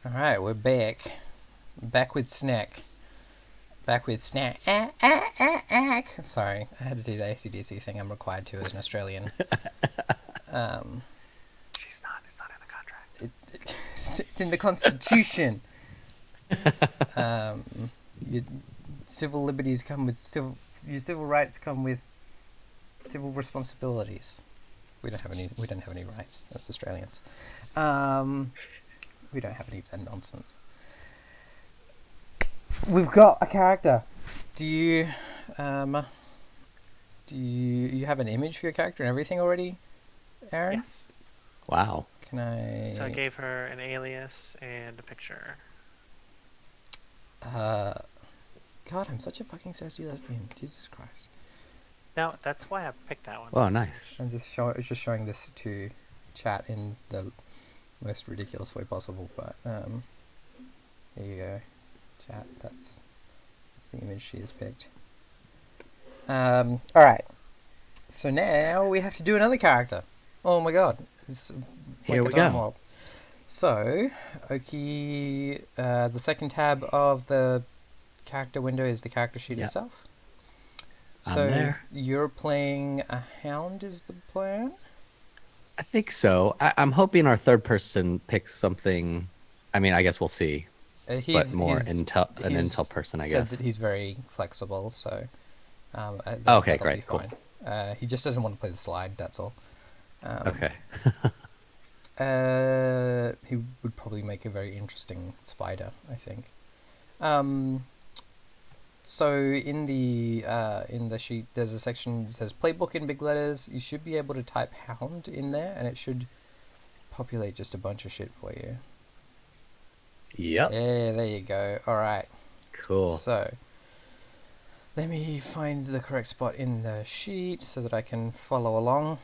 All right, we're back. Back with snack. Back with snack. Sorry, I had to do the AC/DC thing. I'm required to as an Australian. Um, She's not. It's not in the contract. it's in the Constitution. Your civil liberties come with civil. Your civil rights come with civil responsibilities. We don't have any. We don't have any rights as Australians. We don't have any of that nonsense. We've got a character. Do you, um, do you have an image for your character and everything already, Aaron? Yes. Wow. Can I? So I gave her an alias and a picture. Uh, God, I'm such a fucking thirsty lesbian. Jesus Christ. Now that's why I picked that one. Oh, nice. I'm just showing this to chat in the most ridiculous way possible. But there you go, chat. That's the image she has picked. All right. So now we have to do another character. Oh my god. It's Here like we a time go. warp. So, Oki, the second tab of the character window is the character sheet Yep. itself. I'm So there. you're playing a hound is the plan? I think so. I'm hoping our third person picks something. I mean, I guess we'll see. But more an intel person, I said guess. that he's very flexible, so Okay, that'll great, be cool. fine. He just doesn't want to play the slide, that's all. Okay. He would probably make a very interesting spider, I think. So in the sheet, there's a section that says playbook in big letters. You should be able to type hound in there, and it should populate just a bunch of shit for you. Yep. Yeah, there you go. All right. Cool. So let me find the correct spot in the sheet so that I can follow along.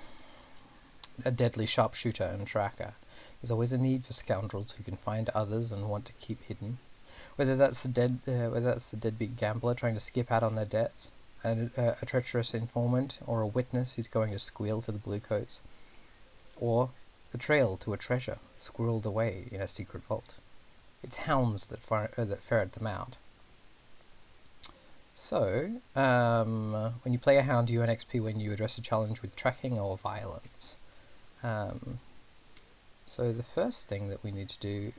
A deadly sharpshooter and tracker. There's always a need for scoundrels who can find others and want to keep hidden. Whether that's the deadbeat gambler trying to skip out on their debts, a treacherous informant, or a witness who's going to squeal to the bluecoats, or the trail to a treasure squirreled away in a secret vault. It's hounds that ferret them out. So, when you play a hound, you earn XP when you address a challenge with tracking or violence. So the first thing that we need to do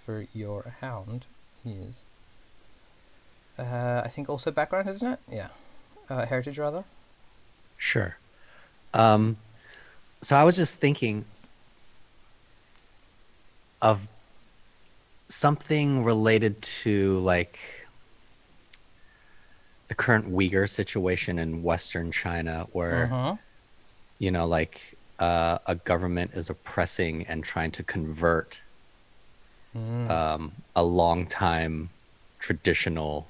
for your hound is, I think also background, isn't it? Yeah, heritage rather. Sure. So I was just thinking of something related to like the current Uyghur situation in Western China, where Mm-hmm. like a government is oppressing and trying to convert a long time traditional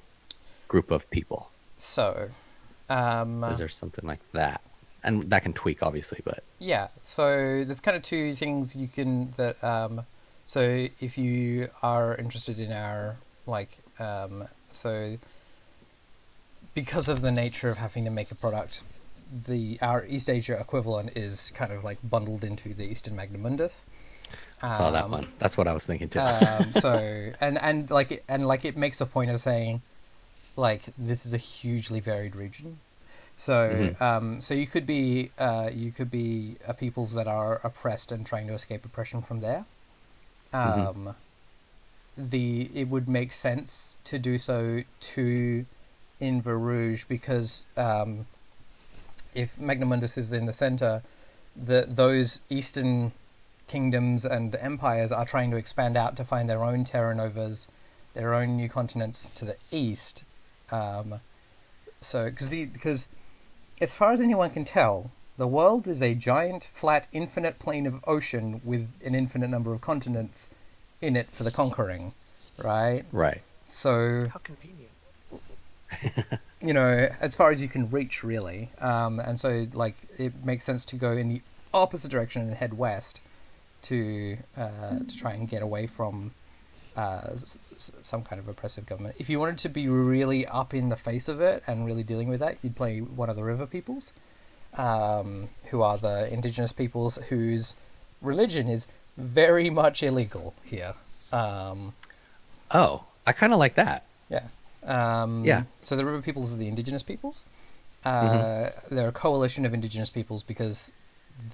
group of people. So, Is there something like that? And that can tweak, obviously, but yeah. So there's kind of two things you can so if you are interested in our so because of the nature of having to make a product, our East Asia equivalent is kind of like bundled into the Eastern Magnum Mundus. I saw that one. That's what I was thinking too. So it makes a point of saying, like, this is a hugely varied region. So so you could be a peoples that are oppressed and trying to escape oppression from there. It would make sense to do so in Varouge because if Magnum Mundus is in the center, those eastern kingdoms and empires are trying to expand out to find their own Terra Novas, their own new continents to the east. So because as far as anyone can tell, the world is a giant, flat, infinite plane of ocean with an infinite number of continents in it for the conquering, right? Right. So, How convenient. as far as you can reach, really. And so, like, it makes sense to go in the opposite direction and head west to try and get away from some kind of oppressive government. If you wanted to be really up in the face of it and really dealing with that, you'd play one of the river peoples, who are the indigenous peoples whose religion is very much illegal here. Um, Oh, I kind of like that. yeah. Yeah. So the river peoples are the indigenous peoples. Hmm. They're a coalition of indigenous peoples because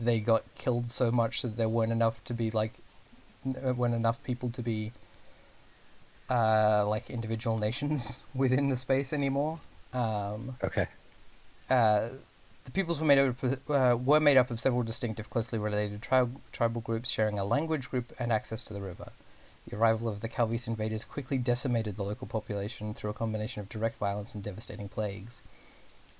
they got killed so much that there weren't enough to be weren't enough people to be like individual nations within the space anymore. Um, Okay. uh, the peoples were made up of several distinctive, closely related tribal groups sharing a language group and access to the river. The arrival of the Calvese invaders quickly decimated the local population through a combination of direct violence and devastating plagues.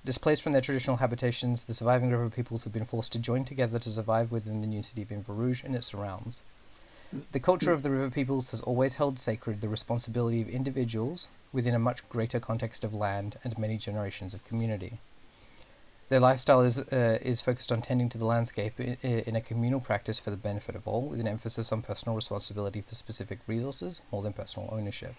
Displaced from their traditional habitations, the surviving river peoples have been forced to join together to survive within the new city of Inverouge and its surrounds. The culture of the river peoples has always held sacred the responsibility of individuals within a much greater context of land and many generations of community. Their lifestyle is focused on tending to the landscape in a communal practice for the benefit of all, with an emphasis on personal responsibility for specific resources more than personal ownership.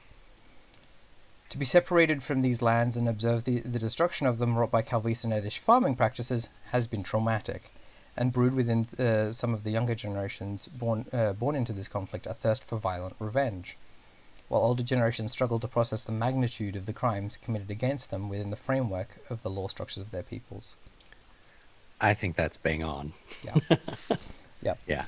To be separated from these lands and observe the destruction of them wrought by Calvese and Eddish farming practices has been traumatic, and brewed within some of the younger generations born into this conflict a thirst for violent revenge, while older generations struggle to process the magnitude of the crimes committed against them within the framework of the law structures of their peoples. I think that's bang on. Yeah. Yeah. Yeah.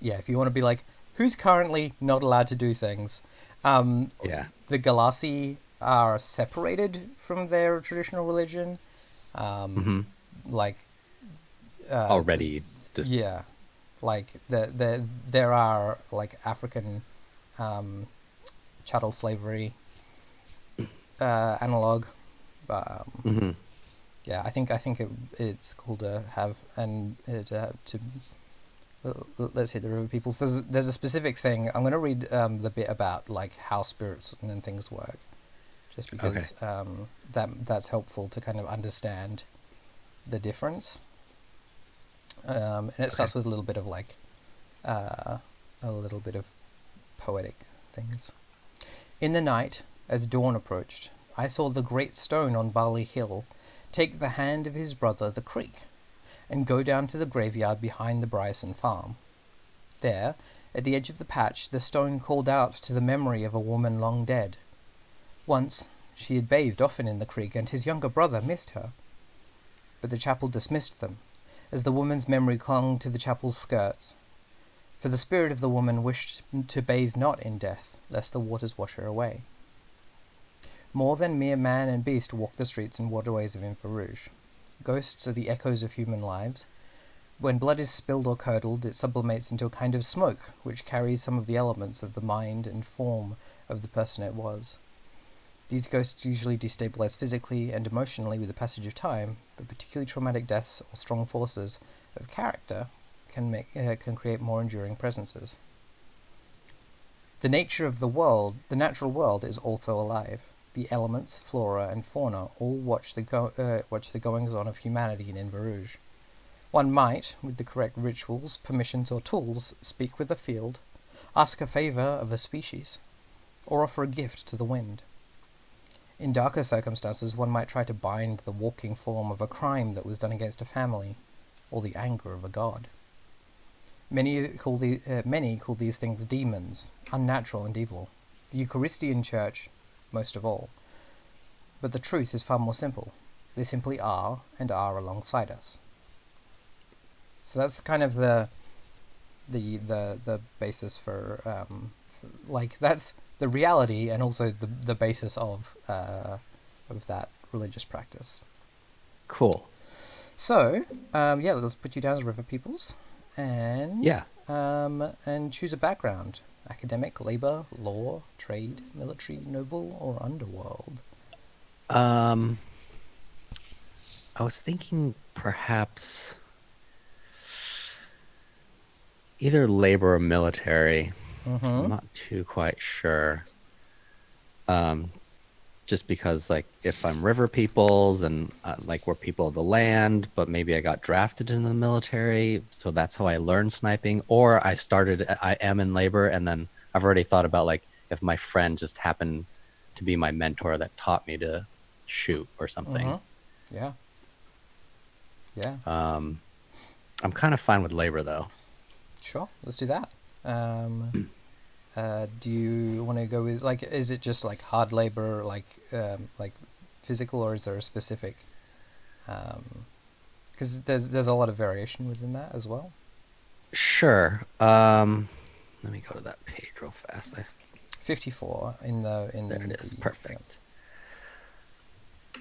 Yeah, if you want to be like, who's currently not allowed to do things? Yeah. The Galassi are separated from their traditional religion. Hmm. Like, Already just yeah, like there are like African chattel slavery analog. Um, hmm. yeah, it's cool to have and to let's hit the river peoples. There's a specific thing. I'm going to read the bit about like how spirits and things work, just Okay. because that's helpful to kind of understand the difference. And it Okay. starts with a little bit of like a little bit of poetic things. In the night, as dawn approached, I saw the great stone on Barley Hill take the hand of his brother the creek, and go down to the graveyard behind the Bryson farm. There, at the edge of the patch, the stone called out to the memory of a woman long dead. Once, she had bathed often in the creek, and his younger brother missed her. But the chapel dismissed them, as the woman's memory clung to the chapel's skirts. For the spirit of the woman wished to bathe not in death, lest the waters wash her away. More than mere man and beast walk the streets and waterways of Inverouge. Ghosts are the echoes of human lives. When blood is spilled or curdled, it sublimates into a kind of smoke, which carries some of the elements of the mind and form of the person it was. These ghosts usually destabilize physically and emotionally with the passage of time, but particularly traumatic deaths or strong forces of character can create more enduring presences. The nature of the natural world, is also alive. The elements, flora, and fauna all watch the goings on of humanity in Inverouge. One might, with the correct rituals, permissions, or tools, speak with the field, ask a favour of a species, or offer a gift to the wind. In darker circumstances, one might try to bind the walking form of a crime that was done against a family, or the anger of a god. Many call these things demons, unnatural and evil. The Eucharistian Church, most of all. But the truth is far more simple. They simply are, and are alongside us. So that's kind of the basis for like that's the reality and also the basis of that religious practice. Cool. So yeah, let's put you down as river peoples, and Yeah. and choose a background: academic, labor, law, trade, military, noble, or underworld. Um, I was thinking perhaps either labor or military. I'm Mm-hmm. not too quite sure. Um, just because like if I'm river peoples and like we're people of the land, but maybe I got drafted into the military, so that's how I learned sniping. Or I am in labor, and then I've already thought about like if my friend just happened to be my mentor that taught me to shoot or something. Mm-hmm. Yeah. Yeah. I'm kind of fine with labor though. Sure. Let's do that. Um, Do you want to go with like? Is it just like hard labor, like physical, or is there a specific? Because there's a lot of variation within that as well. Sure. Let me go to that page real fast. 54 in There it is. the, Perfect.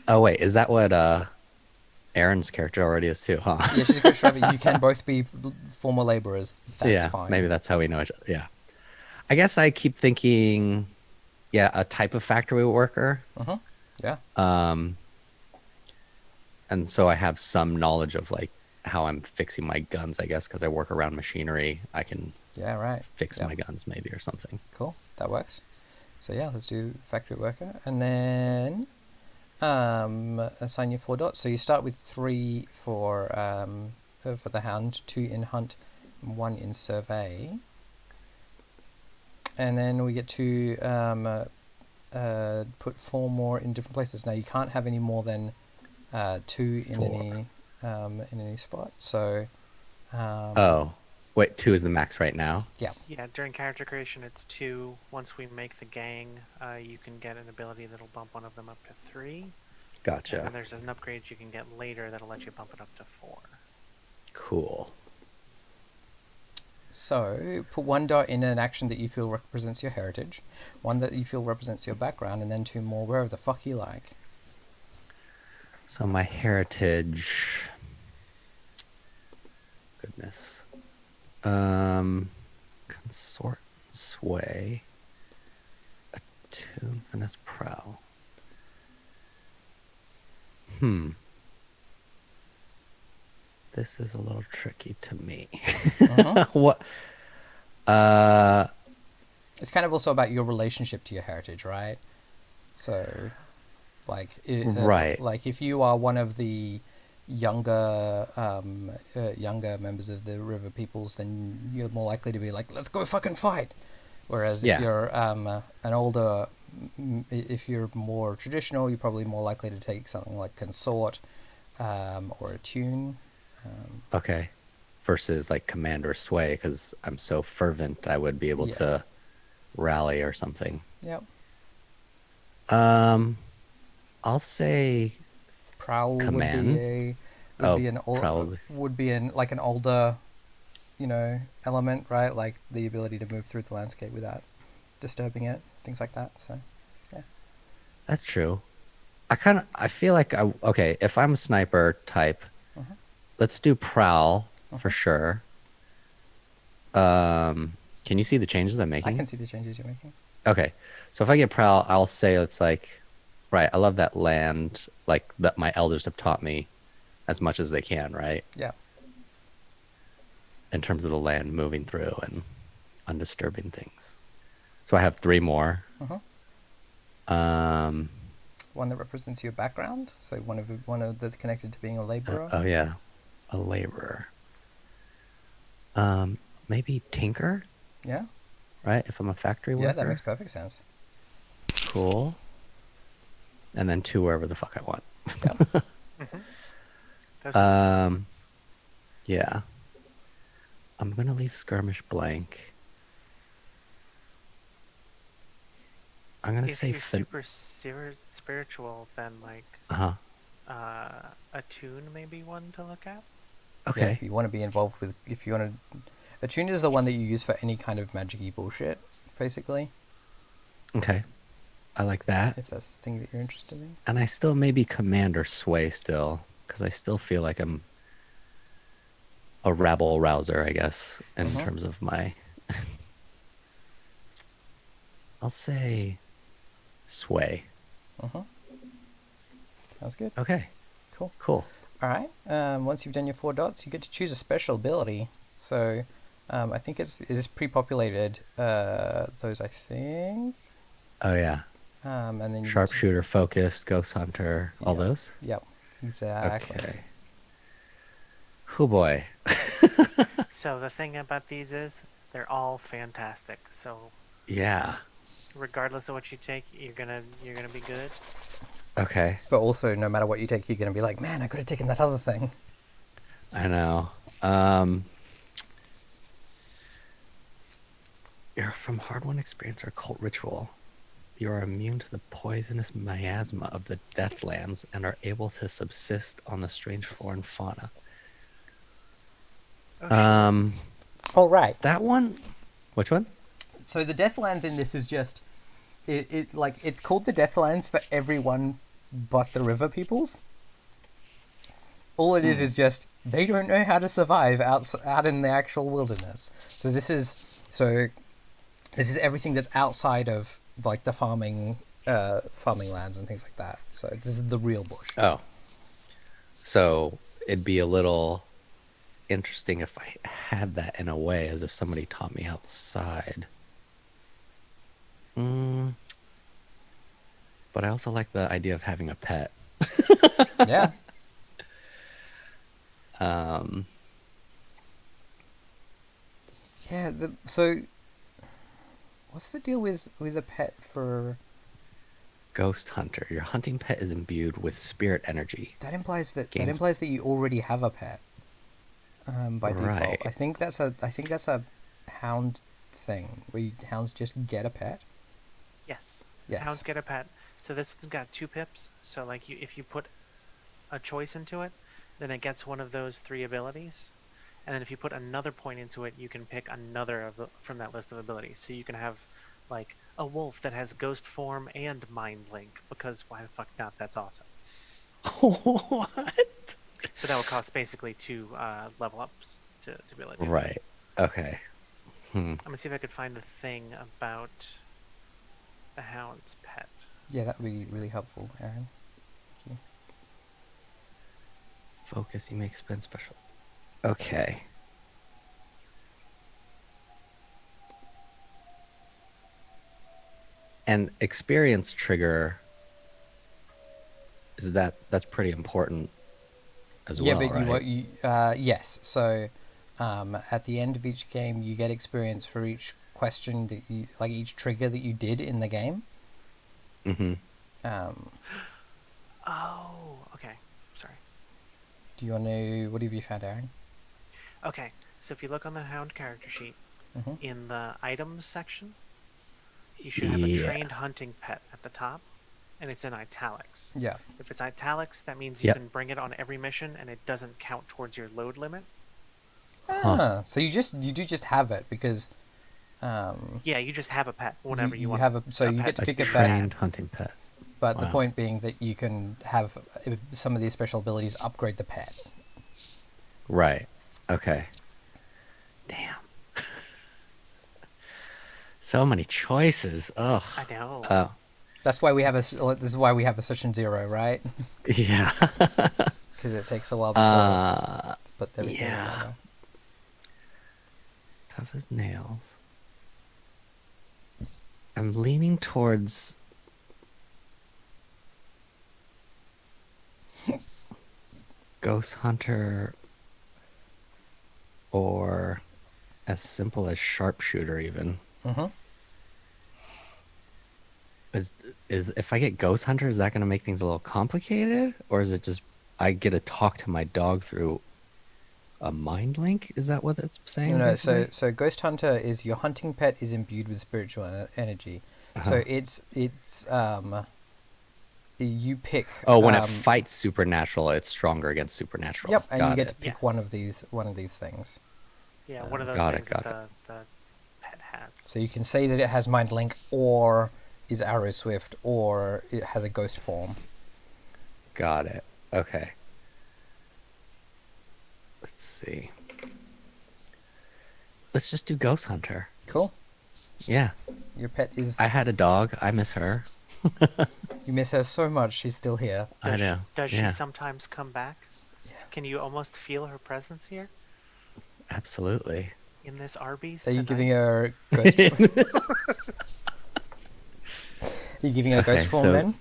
Oh wait, is that what Aaron's character already is too, huh? Yeah, she's a coach driver. You can both be former laborers. That's Yeah, fine. maybe that's how we know each other. Yeah. I guess I keep thinking, yeah, a type of factory worker. Yeah. And so I have some knowledge of like how I'm fixing my guns, I guess, because I work around machinery. I can Yeah. Right. fix my guns maybe or something. Cool. That works. So yeah, let's do factory worker, and then assign your 4 dots. So you start with 3 for the hound, 2 in hunt, 1 in survey, and then we get to put 4 more in different places. Now you can't have any more than 2 in 4. any spot. So Oh, wait, 2 is the max right now? yeah. Yeah, during character creation, it's 2. Once we make the gang, you can get an ability that'll bump one of them up to 3. And Gotcha. then there's an upgrade you can get later that'll let you bump it up to 4. Cool. So put 1 dot in an action that you feel represents your heritage, 1 that you feel represents your background, and then 2 more wherever the fuck you like. So my heritage. Goodness. Consort, sway, attune, finesse, prowl. This is a little tricky to me. What? It's kind of also about your relationship to your heritage, right? So, like, Right. like if you are one of the younger members of the river peoples, then you're more likely to be like, let's go fucking fight. Whereas Yeah. if you're an older, if you're more traditional, you're probably more likely to take something like consort or attune. Okay. Versus like command or sway, because I'm so fervent, I would be able Yeah. to rally or something. Yep. I'll say Prowl command. would be an like an older, element, right? Like the ability to move through the landscape without disturbing it, things like that. So, yeah. That's true. I feel like okay, if I'm a sniper type, let's do prowl for sure. Can you see the changes I'm making? I can see the changes you're making. Okay. So if I get prowl, I'll say it's like, right, I love that land, like that my elders have taught me as much as they can, right? Yeah. In terms of the land moving through and undisturbing things. So I have 3 more. One that represents your background. So one of that's connected to being a laborer. Oh yeah, a laborer. Maybe tinker, Yeah. right? If I'm a factory worker. Yeah, that makes perfect sense. Cool. And then 2 wherever the fuck I want. Yeah. Those Yeah. I'm gonna leave skirmish blank. I'm gonna if say you're spiritual, then like attune may be one to look at. Okay. Yeah, if you want to be involved with, if you want to, attune is the one that you use for any kind of magic-y bullshit, basically. Okay. I like that. If that's the thing that you're interested in. And I still maybe command or sway still, because I still feel like I'm a rabble rouser, I guess, in terms of my. I'll say sway. Sounds good. Okay. Cool. Cool. All right. Once you've done your 4 dots, you get to choose a special ability. So, I think it is pre-populated. Those, I think. Oh yeah. And then you Sharpshooter, focused, ghost hunter, all those. Yep. Exactly. Okay. Oh boy. So the thing about these is they're all fantastic. So Yeah. regardless of what you take, you're gonna be good. Okay. But also, no matter what you take, you're going to be like, man, I could have taken that other thing. I know. You're from hard-won experience or cult ritual. You are immune to the poisonous miasma of the Deathlands and are able to subsist on the strange foreign fauna. Oh, shit. All right. That one? Which one? So the Deathlands in this is just it's called the Deathlands for everyone but the river peoples. All it is just they don't know how to survive out in the actual wilderness. So this is everything that's outside of like the farming lands and things like that. So this is the real bush. Oh. So it'd be a little interesting if I had that in a way, as if somebody taught me outside. But I also like the idea of having a pet. Yeah. Yeah. So, what's the deal with a pet for? Ghost Hunter. Your hunting pet is imbued with spirit energy. That implies that Gains- you already have a pet. By default, Right. I think that's a hound thing where hounds just get a pet. Yes. Yes. Hounds get a pet. So this one's got 2 pips. So like if you put a choice into it, then it gets one of those 3 abilities. And then if you put another point into it, you can pick another from that list of abilities. So you can have like a wolf that has ghost form and mind link, because why the fuck not? That's awesome. What? But that would cost basically 2 level ups to be able to do that. Right. Okay. I'm gonna see if I could find the thing about the hound's pet. Yeah, that would be really helpful, Aaron. Thank you. Focus, you make spend special. Okay. And experience trigger that's pretty important as Yeah, well, but right? yes. So, at the end of each game, you get experience for each question that each trigger that you did in the game. Mm-hmm. Oh, okay. Sorry. Do you want to? What have you found, Aaron? Okay, so if you look on the hound character sheet, Mm-hmm. in the items section, you should have a Yeah. trained hunting pet at the top, and it's in italics. Yeah. If it's italics, that means you Yep. can bring it on every mission, and it doesn't count towards your load limit. So you do just have it because. Yeah, you just have a pet whenever you want. have so you pet get to A pick a pet, trained hunting pet. but the Wow. point being that you can have some of these special abilities upgrade the pet. Right. Okay. Damn. So many choices. Ugh. I know. Oh. That's why we have this is why we have a session 0, right? Yeah. Because it takes a while to put everything yeah. in order. Tough as nails. I'm leaning towards Ghost Hunter, or as simple as Sharpshooter even. Mm-hmm. Is if I get Ghost Hunter, is that going to make things a little complicated, or is it just I get to talk to my dog through a mind link? Is that what it's saying? No, basically? so Ghost Hunter is your hunting pet is imbued with spiritual energy. So it's you pick. Oh, when it fights supernatural, it's stronger against supernatural. Yep, and you Got get it. to pick Yes. one of these things. Yeah, one of those got it, things got that the pet has. So you can say that it has mind link, or is arrow swift, or it has a ghost form. Got it. Okay. Let's see. Let's just do Ghost Hunter. Cool. Yeah. Your pet is. I had a dog. I miss her. You miss her so much. She's still here. I know. Does Yeah. she sometimes come back? Yeah. Can you almost feel her presence here Absolutely. in this Arby's? Are you tonight? giving her ghost? Are you giving her Okay, ghost form so- then?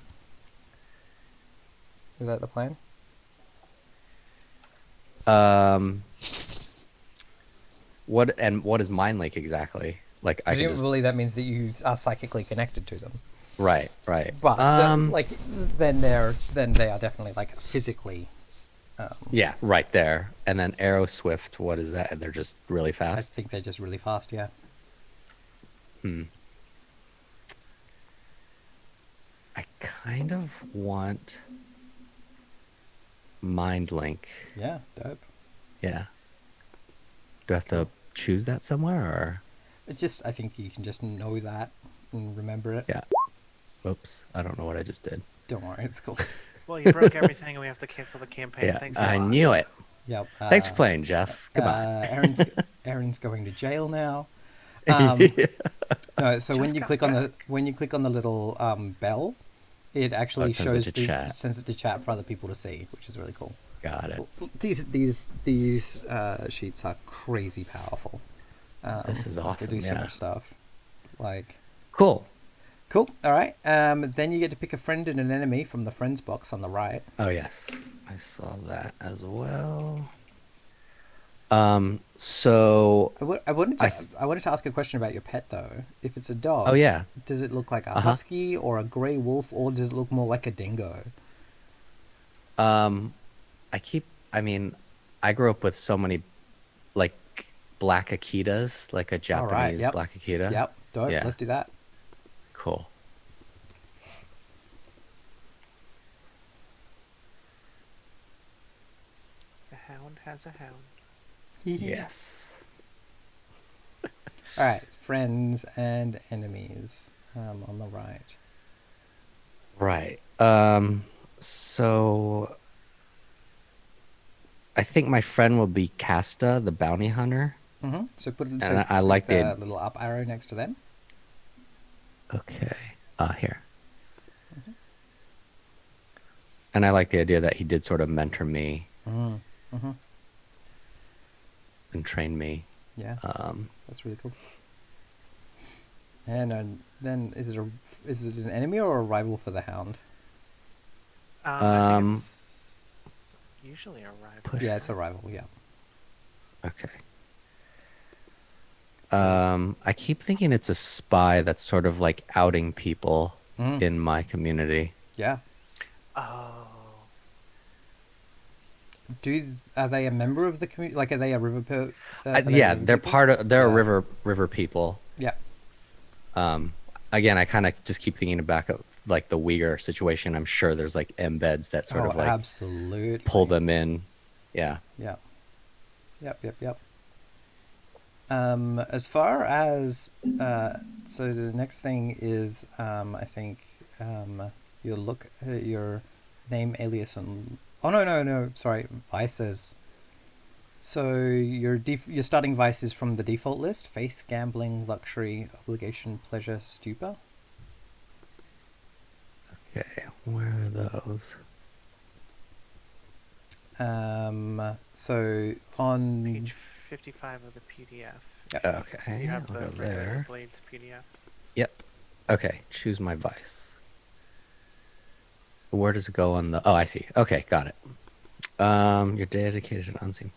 Is that the plan? What is Mind Link exactly? Like I can just Presumably that means that you are psychically connected to them. right. But Um, then they are definitely like physically. yeah, right there. And then Arrow Swift, what is that? They're just really I fast. think they're just really fast. Yeah. Hmm. I kind of want Mind Link. Yeah, dope. Yeah. Do I have to Cool. choose that somewhere or? It's just, I think you can just know that and remember it. Yeah. Oops. I don't know what I just did. Don't worry, it's cool. Well, you broke everything, and we have to cancel the campaign. Yeah. Thanks a I lot. knew it. Yep. Thanks for playing, Jeff. Goodbye. Aaron's going to jail now. No, so Just got back. when you click on the little bell, it Oh, actually it sends it shows to chat. sends it to chat for other people to see, which is really cool. Got it. These sheets are crazy powerful. This is They awesome. do so Yeah. much stuff. Like, Cool. cool. All right. Then you get to pick a friend and an enemy from the friends box on the right. Oh, yes. I saw that as well. So I wanted to I, I wanted to ask a question about your pet though. If it's a oh dog, yeah. does it look like a Uh-huh. husky or a grey wolf, or does it look more like a dingo? Um, I mean, I grew up with so many like black Akitas, like a All right. Japanese Yep. black Akita. Yep. Dope. Yeah. Let's do that. Cool. The hound has a hound. Yes. All right. Friends and enemies on the right. Right. So I think my friend will be Casta, the bounty hunter. So And I click like the the little up arrow next to them. okay. Here. And I like the idea that he did sort of mentor me Mm-hmm. and train me. Yeah, Um, that's really cool. And then is it an enemy or a rival for the hound? I think it's usually a rival. Push. Yeah, it's a rival. Yeah. okay. I keep thinking it's a spy that's sort of like outing people Mm. in my community. Yeah. Oh. Are they a member of the community? Like, are they a river? Yeah, they're people? they're a Yeah. river people. Yeah. Again, I kind of just keep thinking back of like the Uyghur situation. I'm sure there's like embeds that sort of like absolutely. pull them in. Yeah. Yeah. Yep. As far as so the next thing is I think your name, alias, and no, sorry, vices. So your starting vice is from the default list: faith, gambling, luxury, obligation, pleasure, stupor. Okay, where are those? So on Page 55 of the PDF. Okay, You have I'll the go regular there. Blades PDF. Yep. Okay, choose my vice. Where does it go on the? Oh, I see. Okay, got it. You're dedicated and unseen.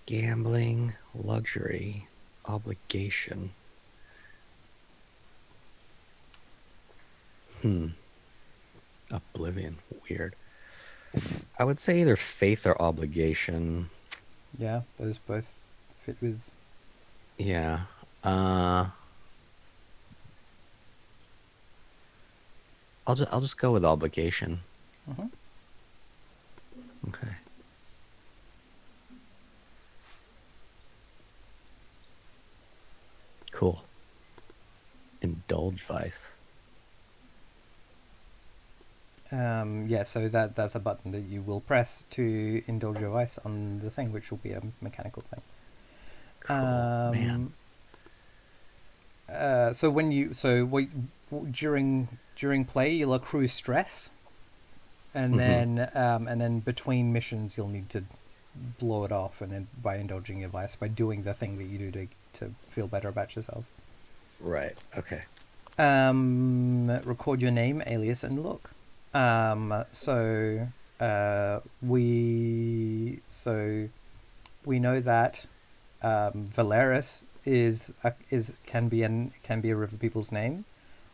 Gambling, luxury, obligation. Oblivion. Weird. I would say either faith or obligation. Yeah, those both fit with. Yeah. I'll just go with obligation. Mhm. Okay. Cool. Indulge vice. Yeah, so that's a button that you will press to indulge your vice on the thing, which will be a mechanical thing. Cool. Man. So during play you'll accrue stress, and Mhm. then between missions you'll need to blow it off, and then by indulging your vice, by doing the thing that you do to feel better about yourself. Right. Okay. Record your name, alias, and look. So we know that Valeris can be a river people's name.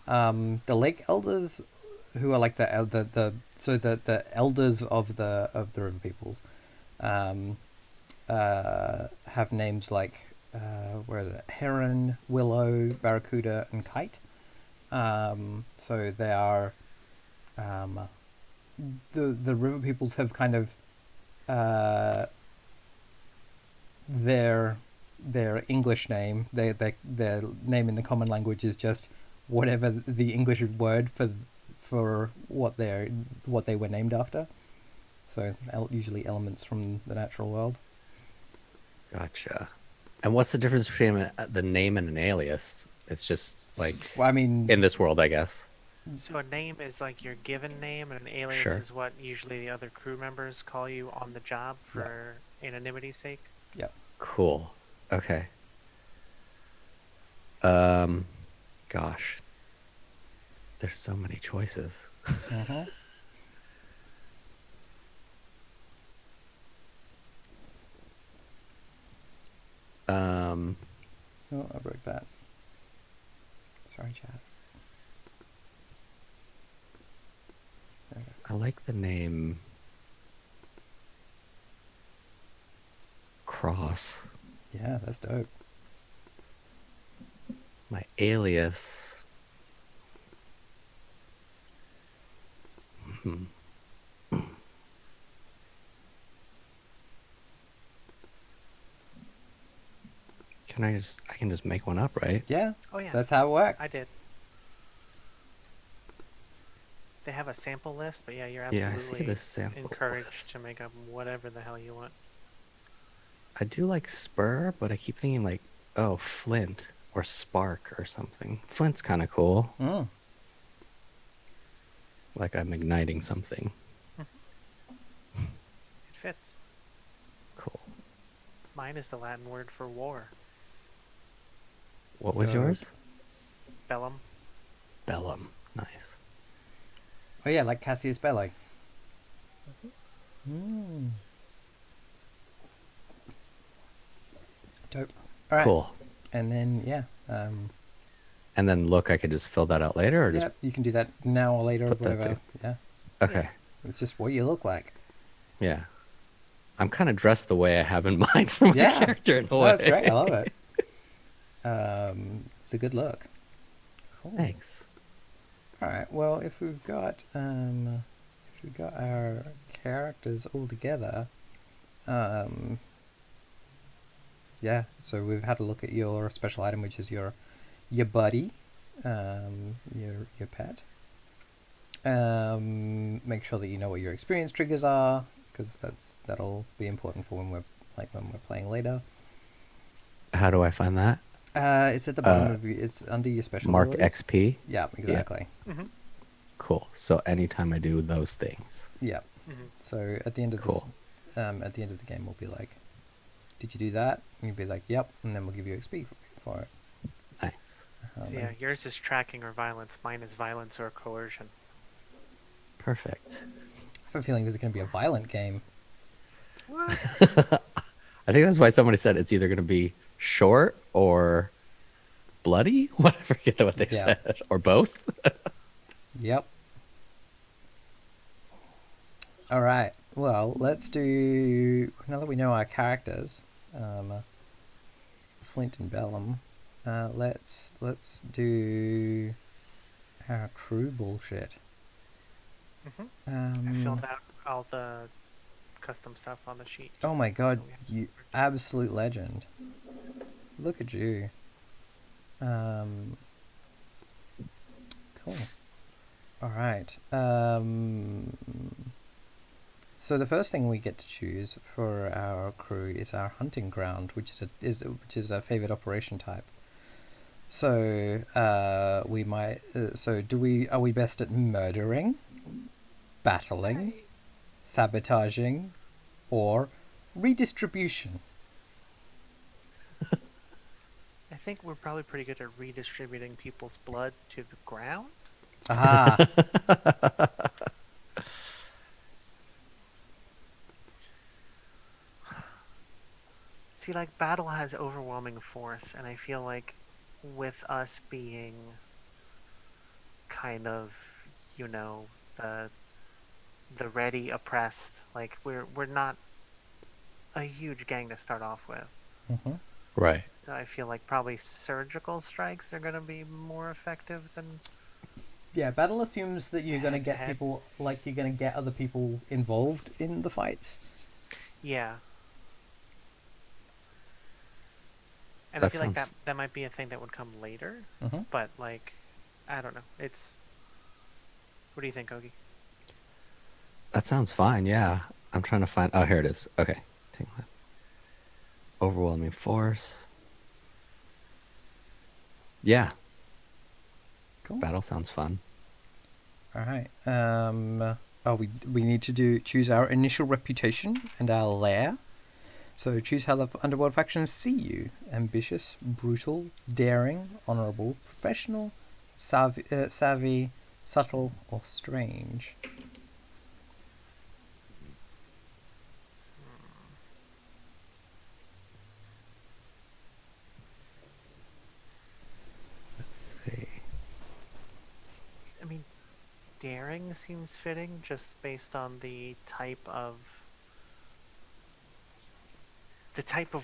The Lake Elders, who are like the elders of the river peoples, have names like where is it? Heron, willow, barracuda, and kite. So they are the river peoples have kind of their English name. Their name in the common language is just whatever the English word for what they were named after. So usually elements from the natural world. Gotcha. And what's the difference between the name and an alias? It's just like Well, I mean, in this world, I guess. So a name is like your given name, and an alias Sure. is what usually the other crew members call you on the job for anonymity's sake. yeah. Cool. Okay. Gosh. There's so many choices. Mm-hmm. Oh, I broke that. Sorry, Chad. There we go. I like the name Cross. Yeah, that's dope. My alias. I can just make one up, right? Yeah. Oh yeah, That's how it works. I did. They have a sample list, but yeah, you're Yeah, absolutely I see this sample encouraged list. to make up whatever the hell you want. I do like Spur, but I keep thinking like, oh, Flint or Spark or something. Flint's kind of cool. Mm. Like I'm igniting something. It fits. Cool. Mine is the Latin word for war. What was Dope. yours? Bellum. Bellum. Nice. Oh yeah, like Cassius Bello. Mm. Dope. All right. Cool. And then And then look, I could just fill that out later, or yeah, just you can do that now or later or put that whatever. Yeah, okay. it's just what you look like. Yeah. I'm kind of dressed the way I have in mind for my Yeah. character in a way. That's great. I love it. It's a good look. Cool. Thanks. All right. Well, if we've got our characters all together, yeah. So we've had a look at your special item, which is your buddy, your pet. Make sure that you know what your experience triggers are, because that'll be important for when we're playing later. How do I find that? It's at the bottom of it's under your special Mark abilities. XP. Yeah, exactly. Mm-hmm. Cool. So anytime I do those things. Yeah. Mm-hmm. So at the end of Cool. at the end of the game, we'll be like, "Did you do that?" And you'll be like, "Yep," and then we'll give you XP for it. Nice. So yeah, yours is tracking or violence. Mine is violence or coercion. Perfect. I have a feeling this is going to be a violent game. What? I think that's why somebody said it's either going to be short or bloody. I forget what they Yeah. said. Or both. Yep. All right. Well, let's do, now that we know our characters, Flint and Bellum. Let's do our crew bullshit. Mm-hmm. I filled out all the custom stuff on the sheet. Oh my god, So we have- you absolute legend. Look at you. Cool. Alright. So the first thing we get to choose for our crew is our hunting ground, which is a favorite operation type. So we might. Are we best at murdering, battling, sabotaging, or redistribution? I think we're probably pretty good at redistributing people's blood to the ground. Ah, See, like, battle has overwhelming force, and I feel like with us being kind of, the ready oppressed, like, we're not a huge gang to start off with. mhm. Right. So I feel like probably surgical strikes are going to be more effective than Yeah, battle assumes that you're gonna head to get head. people, like you're gonna get other people involved in the fights. Yeah, and I That feel like sounds that might be a thing that would come later. Mm-hmm. But like, I don't know. It's what do you think, Ogie? that sounds fine. Yeah. I'm trying to find. Oh, here it is. Okay. Take that. Overwhelming force. Yeah. Cool. Battle sounds fun. All right. Oh, we need to choose our initial reputation and our lair. So choose how the underworld factions see you: ambitious, brutal, daring, honorable, professional, savvy, subtle, or strange. Let's see. I mean, daring seems fitting just based on the type of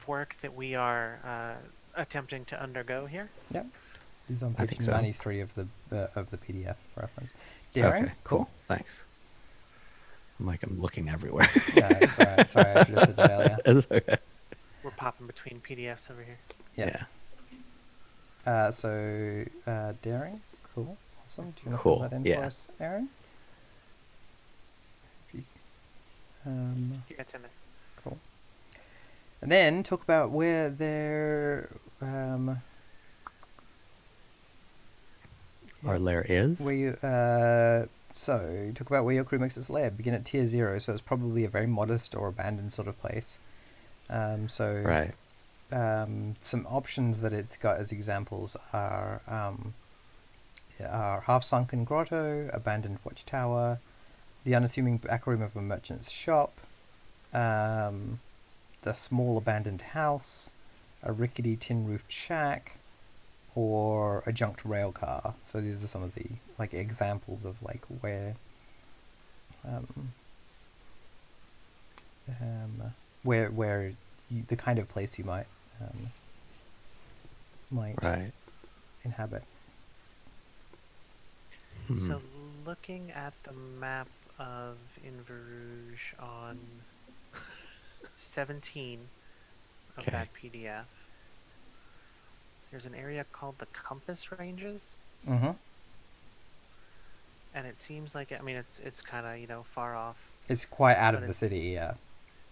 work that we are attempting to undergo here. Yep. This is on I page think so. 93 of the PDF reference. Okay. Daring, Cool. Thanks. I'm looking everywhere. Yeah, sorry, I should have said that earlier. It's okay. We're popping between PDFs over here. Yeah. Daring, cool, awesome. Do you want to Cool, fill that in yeah. for us, Aaron? If you- Yeah, it's in there. Cool. And then talk about where their Our lair is. where you so talk about where your crew makes its lair. Begin at tier 0, so it's probably a very modest or abandoned sort of place. Right. Some options that it's got as examples are half-sunken grotto, abandoned watchtower, the unassuming back room of a merchant's shop, the small abandoned house, a rickety tin-roofed shack, or a junked rail car. So these are some of the like examples of like where the kind of place you might Right. inhabit. So looking at the map of Inverouge on 17 of Okay. that PDF, there's an area called the Compass Ranges, Mm-hmm. and it seems like it's kind of far off. It's quite out But of the city, yeah.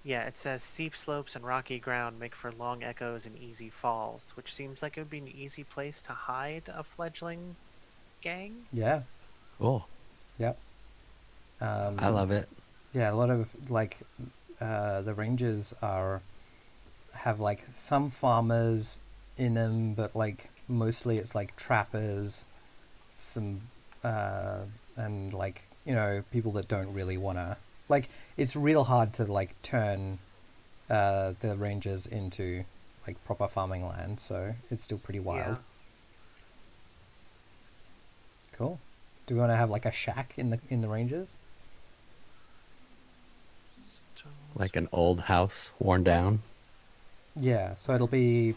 Yeah, it says steep slopes and rocky ground make for long echoes and easy falls, which seems like it would be an easy place to hide a fledgling gang. Yeah. Cool. Yep. I love it. Yeah, a lot of like the ranges have like some farmers in them, but like mostly it's like trappers, some and like people that don't really wanna like. It's real hard to like turn the ranges into like proper farming land, so it's still pretty wild. Yeah. Cool. Do we want to have like a shack in the ranges? Like an old house worn down. Yeah, so it'll be,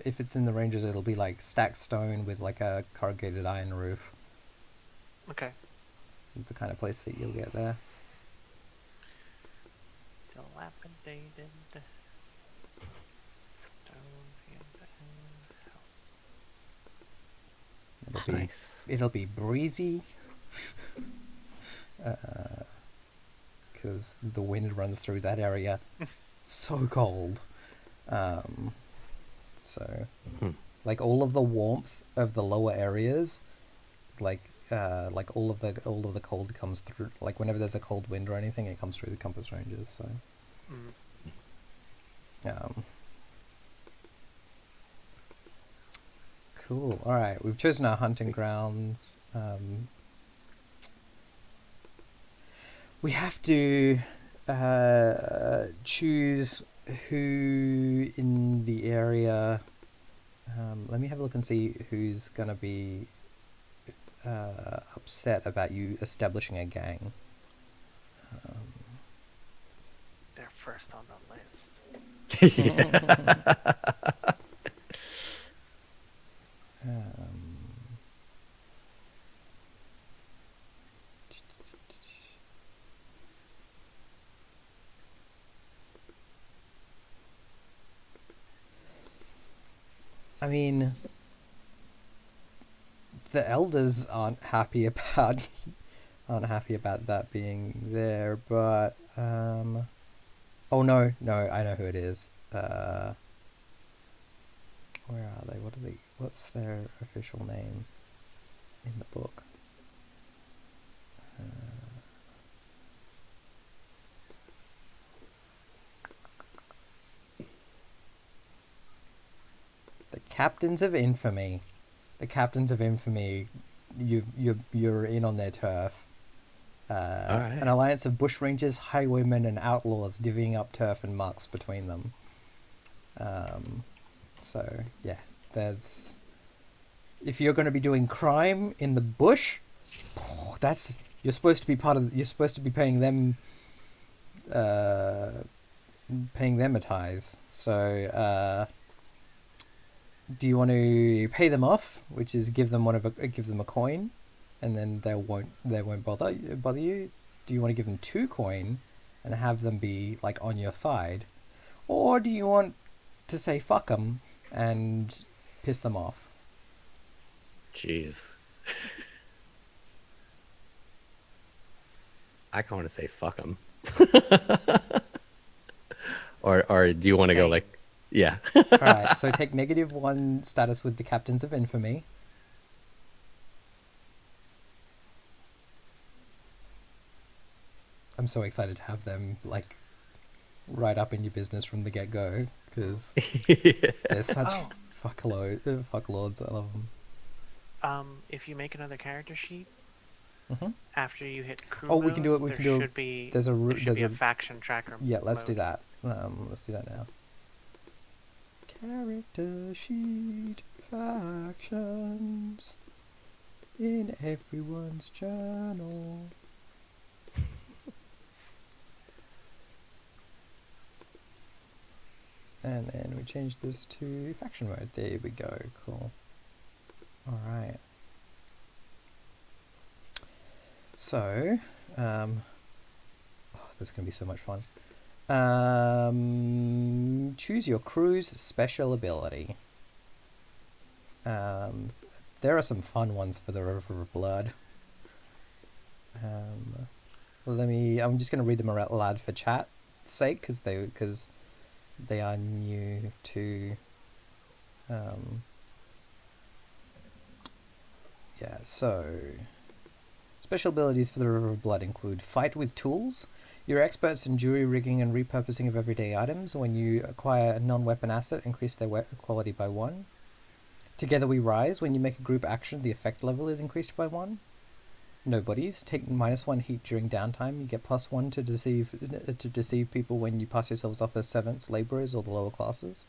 if it's in the ranges, it'll be like stacked stone with like a corrugated iron roof. Okay. It's the kind of place that you'll get there. Dilapidated stone and house. It'll be Nice. it'll be breezy, because the wind runs through that area. So cold. So like all of the warmth of the lower areas, like all of the cold comes through. Like whenever there's a cold wind or anything, it comes through the compass ranges. So. Cool. All right, we've chosen our hunting grounds. We have to choose who in the area. Let me have a look and see who's gonna be upset about you establishing a gang. They're first on the list. I mean, the elders aren't happy about that being there, but oh no, I know who it is. Where are they? What's their official name in the book? The Captains of Infamy. The Captains of Infamy. You're in on their turf. All right. An alliance of bushrangers, highwaymen, and outlaws divvying up turf and marks between them. So yeah, there's. If you're going to be doing crime in the bush, that's you're supposed to be part of. You're supposed to be paying them a tithe. So do you want to pay them off, which is give them a coin, and then they won't bother you? Do you want to give them 2 coin and have them be like on your side, or do you want to say fuck them and piss them off? Jeez. I kind of want to say fuck them. or do you want to go Same. like, yeah. Alright, so take -1 status with the Captains of Infamy. I'm so excited to have them like right up in your business from the get-go, because they're such Oh. fucklords. I love them. If you make another character sheet Mm-hmm. after you hit crew Oh, mode, we can do it. We there can do. should be There's a faction tracker. Yeah, let's do mode. that. Let's do that now. Character sheet factions in everyone's journal. And then we change this to faction mode. There we go. Cool. All right. So, this is gonna be so much fun. Choose your crew's special ability. There are some fun ones for the River of Blood. I'm just going to read them out loud for chat's sake, because they are new to. Yeah. So, special abilities for the River of Blood include fight with tools. You're experts in jury rigging and repurposing of everyday items. When you acquire a non-weapon asset, increase their quality by 1. Together we rise. When you make a group action, the effect level is increased by 1. Nobodies. Take -1 heat during downtime. You get +1 to deceive people when you pass yourselves off as servants, labourers, or the lower classes.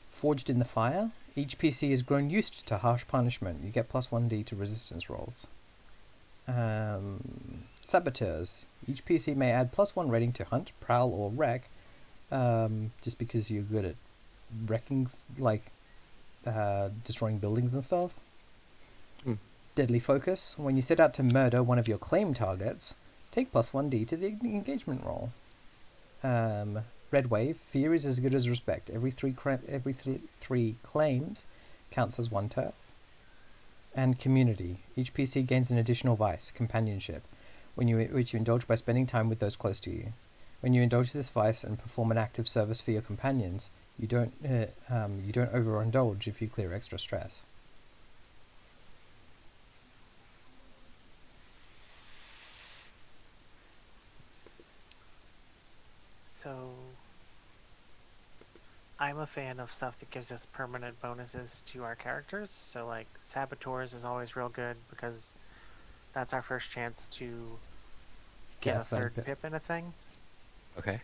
Forged in the Fire. Each PC has grown used to harsh punishment. You get +1d to resistance rolls. Saboteurs. Each PC may add +1 rating to hunt, prowl, or wreck, just because you're good at wrecking, like destroying buildings and stuff. Deadly Focus. When you set out to murder one of your claim targets, take +1d to the engagement roll. Red Wave. Fear is as good as respect. Every three claims counts as 1 turf. And Community. Each PC gains an additional vice, companionship, which you indulge by spending time with those close to you. When you indulge this vice and perform an act of service for your companions, you don't overindulge if you clear extra stress. So, I'm a fan of stuff that gives us permanent bonuses to our characters. So, like, Saboteurs is always real good because that's our first chance to get Yeah, a third pip. pip in a thing. Okay.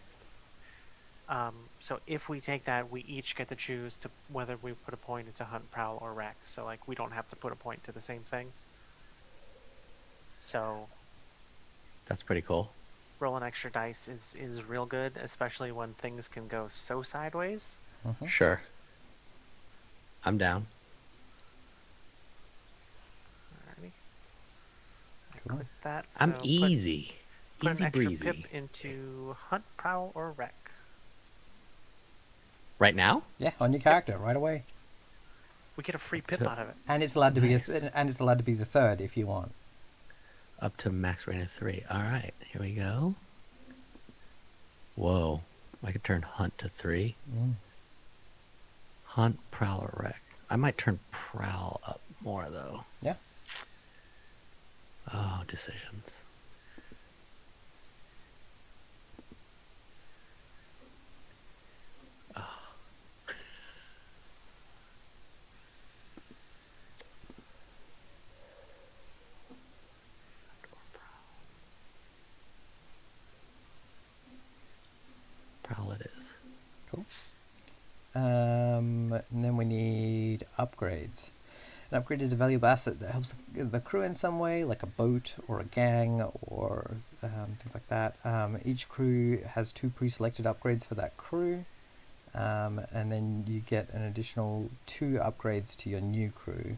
So if we take that, we each get to choose to whether we put a point into hunt, prowl, or wreck. So like we don't have to put a point to the same thing. So That's pretty cool. rolling extra dice is real good, especially when things can go so sideways. Mm-hmm. Sure. I'm down. Alrighty. I Cool. click that. I'm so easy. Put Easy an extra breezy. pip into hunt, prowl, or wreck. Right now? Yeah, on your character right away. We get a free pip to- out of it. And it's allowed to be Nice. and it's allowed to be the third if you want. Up to max rating of 3. All right, here we go. Whoa, I could turn hunt to 3. Hunt, prowl, or wreck. I might turn prowl up more though. Yeah. Oh, decisions. Prowl it is. Cool. And then we need upgrades. An upgrade is a valuable asset that helps the crew in some way, like a boat or a gang or things like that. Each crew has 2 pre-selected upgrades for that crew, and then you get an additional 2 upgrades to your new crew.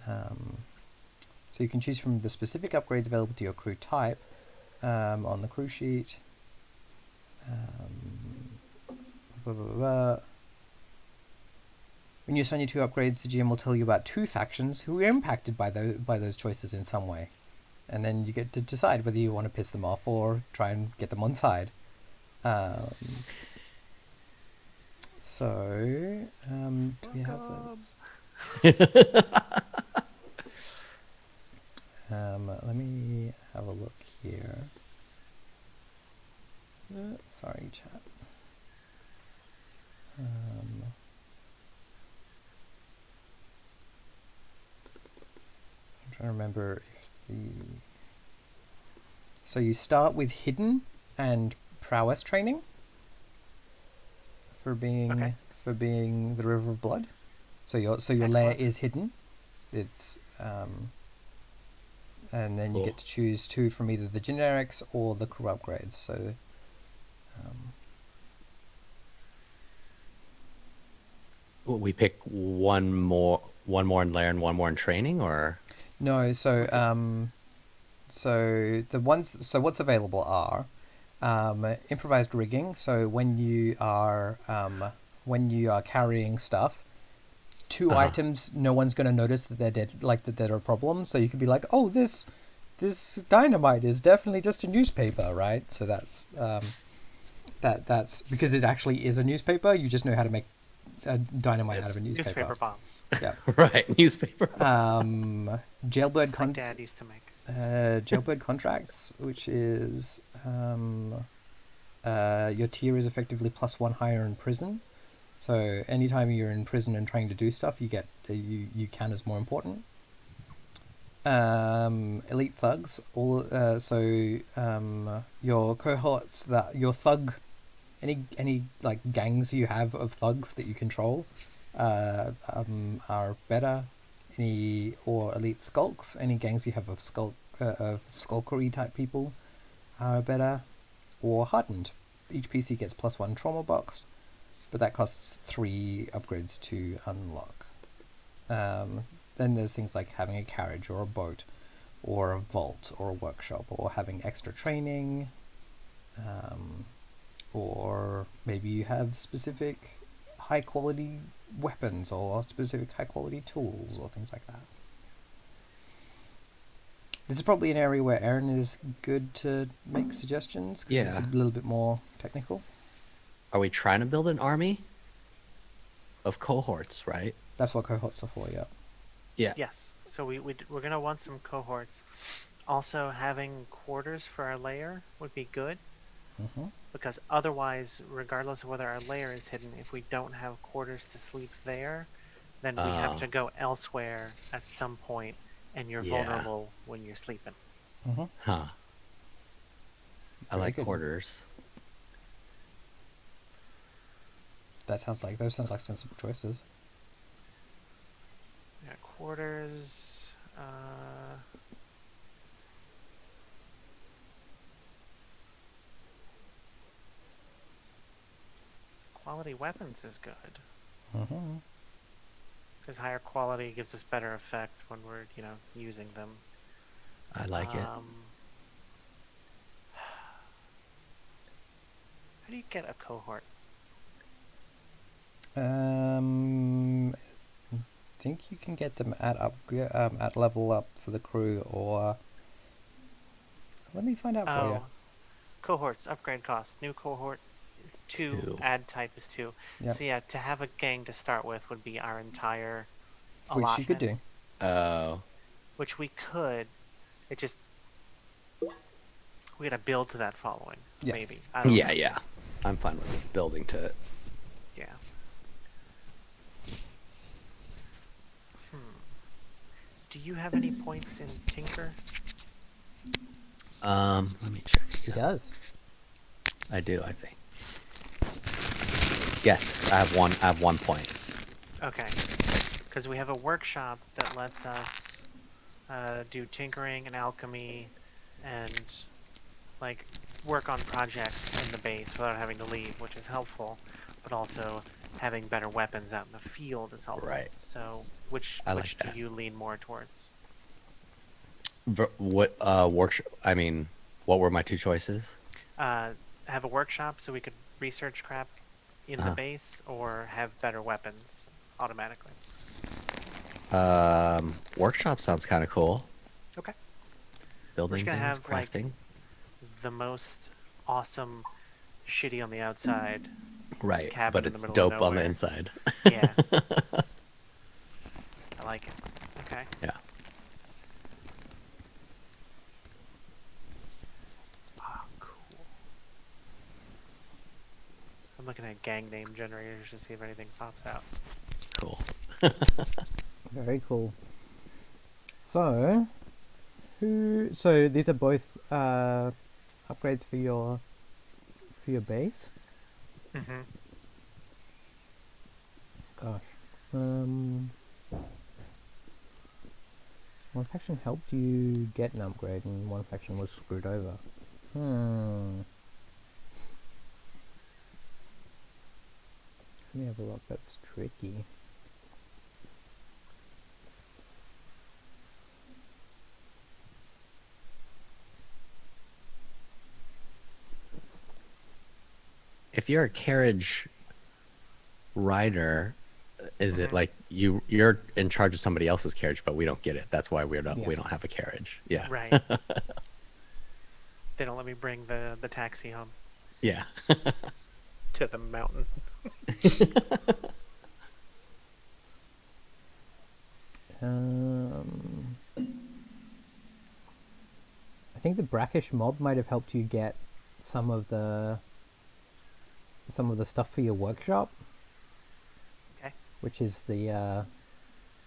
So you can choose from the specific upgrades available to your crew type on the crew sheet. Blah, blah, blah. When you assign your 2 upgrades, the GM will tell you about 2 factions who are impacted by those choices in some way. And then you get to decide whether you want to piss them off or try and get them on side. Do we have those? Let me have a look here. Sorry, chat. I'm trying to remember if So you start with hidden and prowess training for being the River of Blood. So your lair Excellent. is hidden. It's and then you Cool. get to choose 2 from either the generics or the crew upgrades. So We pick one more in lair and one more in training, or no, so what's available are improvised rigging. So when you are carrying stuff, 2 items, no one's going to notice that they're dead, like that they're a problem. So you could be like, oh, this dynamite is definitely just a newspaper, right? So that's that's because it actually is a newspaper. You just know how to make dynamite out of a newspaper. Newspaper bombs. Yeah. right newspaper. Jailbird Just like Dad used to make. jailbird contracts, which is your tier is effectively +1 higher in prison. So anytime you're in prison and trying to do stuff, you get you count as more important. Elite thugs, your cohorts your thug, any like gangs you have of thugs that you control, are better. Or elite skulks, any gangs you have of skulkery type people are better. Or hardened, each PC gets +1 trauma box, but that costs 3 upgrades to unlock. Then there's things like having a carriage or a boat or a vault or a workshop, or having extra training, or maybe you have specific high quality weapons or specific high quality tools or things like that. This is probably an area where Aaron is good to make suggestions, because it's a little bit more technical. Are we trying to build an army of cohorts, right? That's what cohorts are for, yeah. Yeah. Yes. So we're going to want some cohorts. Also, having quarters for our lair would be good. Mm-hmm. Because otherwise, regardless of whether our lair is hidden, if we don't have quarters to sleep there, then we have to go elsewhere at some point, and you're vulnerable when you're sleeping. Mm-hmm. Huh. I Very like good. quarters. Those sounds like sensible choices. Yeah, quarters. Quality weapons is good. Mm-hmm. Because higher quality gives us better effect when we're, using them. I like it. How do you get a cohort? think you can get them at level up for the crew, or let me find out for you. Oh, cohorts, upgrade cost. New cohort is 2, 2. add type is 2. Yep. So yeah, to have a gang to start with would be our entire Which you could allotment, do. Oh. which we could. It just we gotta build to that following. Yeah. Maybe. I don't know. Yeah. I'm fine with building to it. Yeah. Do you have any points in Tinker? Let me check. He does. I do, I think. Yes, I have one. I have 1 point. Okay. Because we have a workshop that lets us do tinkering and alchemy and like work on projects in the base without having to leave, which is helpful. But also having better weapons out in the field is helpful. Right. So which I like which that. do you lean more towards? What workshop? I mean, what were my 2 choices? Have a workshop so we could research crap in the base, or have better weapons automatically. Workshop sounds kind of cool. Okay. Building gonna things, have, like, crafting. The most awesome, shitty on the outside. Right, cabin but in the it's middle of dope on the nowhere. inside. Yeah. I like it. Okay. Yeah. Ah, cool. I'm looking at gang name generators to see if anything pops out. Cool. Very cool. So, So these are both upgrades for your base. Mm-hmm. Gosh. One faction helped you get an upgrade, and one faction was screwed over. Let me have a look. That's tricky. If you're a carriage rider, is it like you're in charge of somebody else's carriage, but we don't get it? That's why we Yeah. don't have a carriage. Yeah. Right. They don't let me bring the taxi home Yeah. to the mountain. I think the brackish mob might have helped you get some of the stuff for your workshop. Okay. Which is the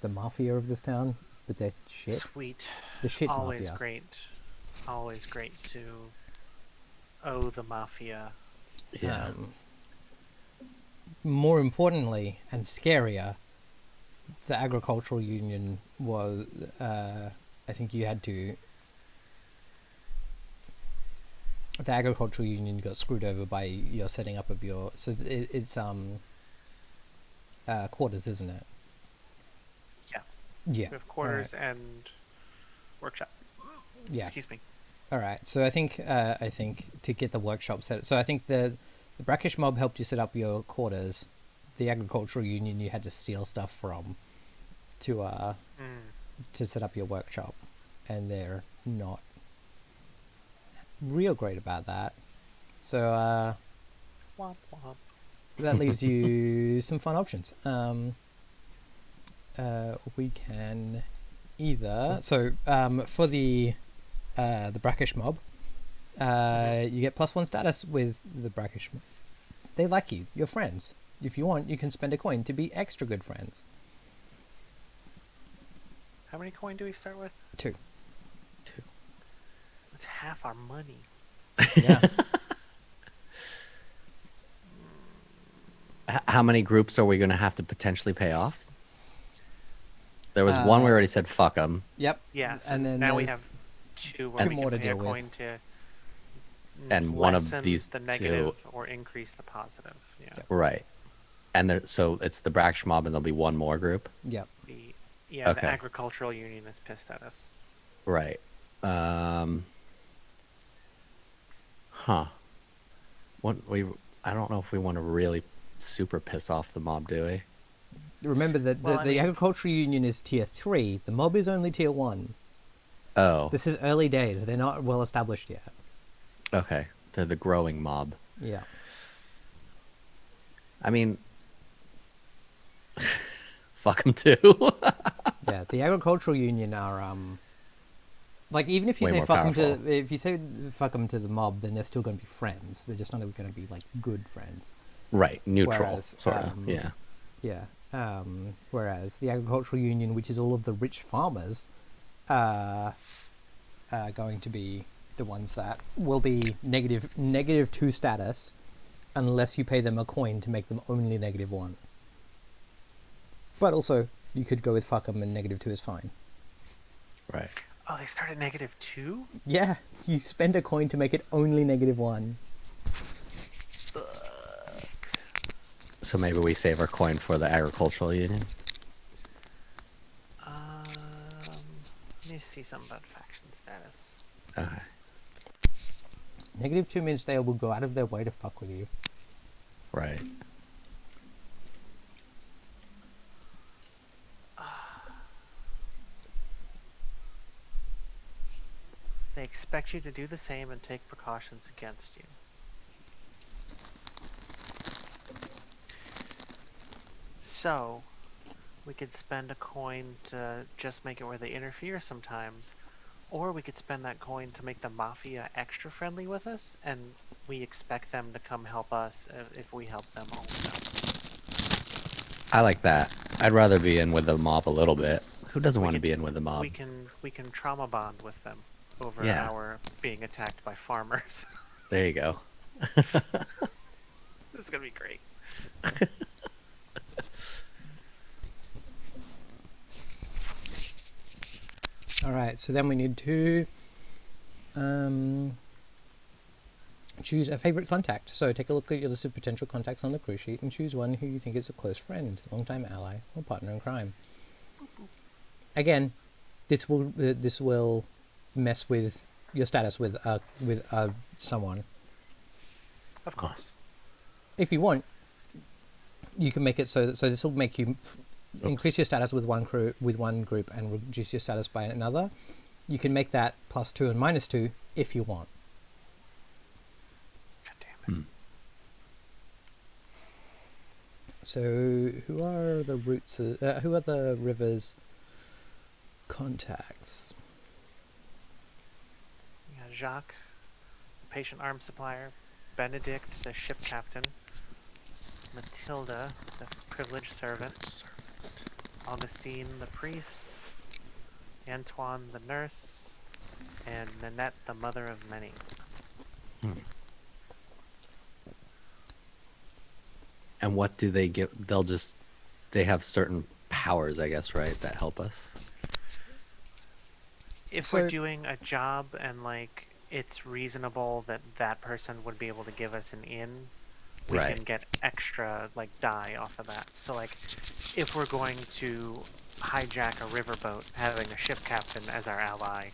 mafia of this town with their shit. Sweet. The shit Always mafia. great. Always great to owe the mafia. Yeah. More importantly and scarier, the agricultural union was. I think you had to. The agricultural union got screwed over by your setting up of your. So it's quarters, isn't it? Yeah. Yeah. We have quarters and workshop. Yeah. Excuse me. All right. So I think to get the workshop set. So I think the brackish mob helped you set up your quarters. The agricultural union you had to steal stuff from to set up your workshop, and they're not real great about that. So Womp womp. that leaves you some fun options. We can either for the brackish mob, you get +1 status with the brackish mob. They like you. You're friends. If you want, you can spend a coin to be extra good friends. How many coin do we start with? 2. That's half our money. Yeah. How many groups are we going to have to potentially pay off? There was one we already said fuck them. Yep. Yeah, so and then now we there's have 2 where we more can to pay a deal with. coin to And one of lessen these the negative or increase the positive. Yeah. Right. And so it's the Brackish Mob, and there'll be one more group. Yep. The Okay. agricultural union is pissed at us. Right. What I don't know if we want to really super piss off the mob, do we? Remember that Well, the agricultural union is tier 3. The mob is only tier 1. Oh, This is early days. They're not well established yet. okay. They're the growing mob. Yeah. I mean, fuck them too. Yeah. The agricultural union are like, even if you Way say more fuck them powerful. to, if you say fuck them to the mob, then they're still going to be friends. They're just not going to be like good friends. Right, neutral, Whereas, sort of. Yeah. Yeah. Whereas the agricultural union, which is all of the rich farmers, are going to be the ones that will be negative 2 status, unless you pay them a coin to make them only -1. But also, you could go with fuck 'em and -2 is fine. Right. oh, they start at -2. Yeah, you spend a coin to make it only -1. So maybe we save our coin for the agricultural union. Let me see something about faction status. Okay. -2 means they will go out of their way to fuck with you. Right. They expect you to do the same and take precautions against you. So, we could spend a coin to just make it where they interfere sometimes, or we could spend that coin to make the Mafia extra friendly with us, and we expect them to come help us if we help them also. I like that. I'd rather be in with the mob a little bit. Who doesn't want to be in with the mob? We can trauma bond with them over Yeah. our being attacked by farmers. There you go. This is gonna be great. Alright, so then we need to choose a favourite contact. So take a look at your list of potential contacts on the cruise sheet and choose one who you think is a close friend, long-time ally, or partner in crime. Again, this will mess with your status with someone. Of course. If you want, you can make it so this will make you increase your status with one group and reduce your status by another. You can make that +2 and -2 if you want. God damn it. So who are the routes? Who are the rivers contacts? We got Jacques, the patient arms supplier, Benedict, the ship captain, Matilda, the privileged servant, Augustine, the priest, Antoine, the nurse, and Nanette, the mother of many. And what do they give? They have certain powers, I guess, right, that help us. If So- we're doing a job and like it's reasonable that that person would be able to give us an in, we Right. can get extra like die off of that. So like if we're going to hijack a riverboat, having a ship captain as our ally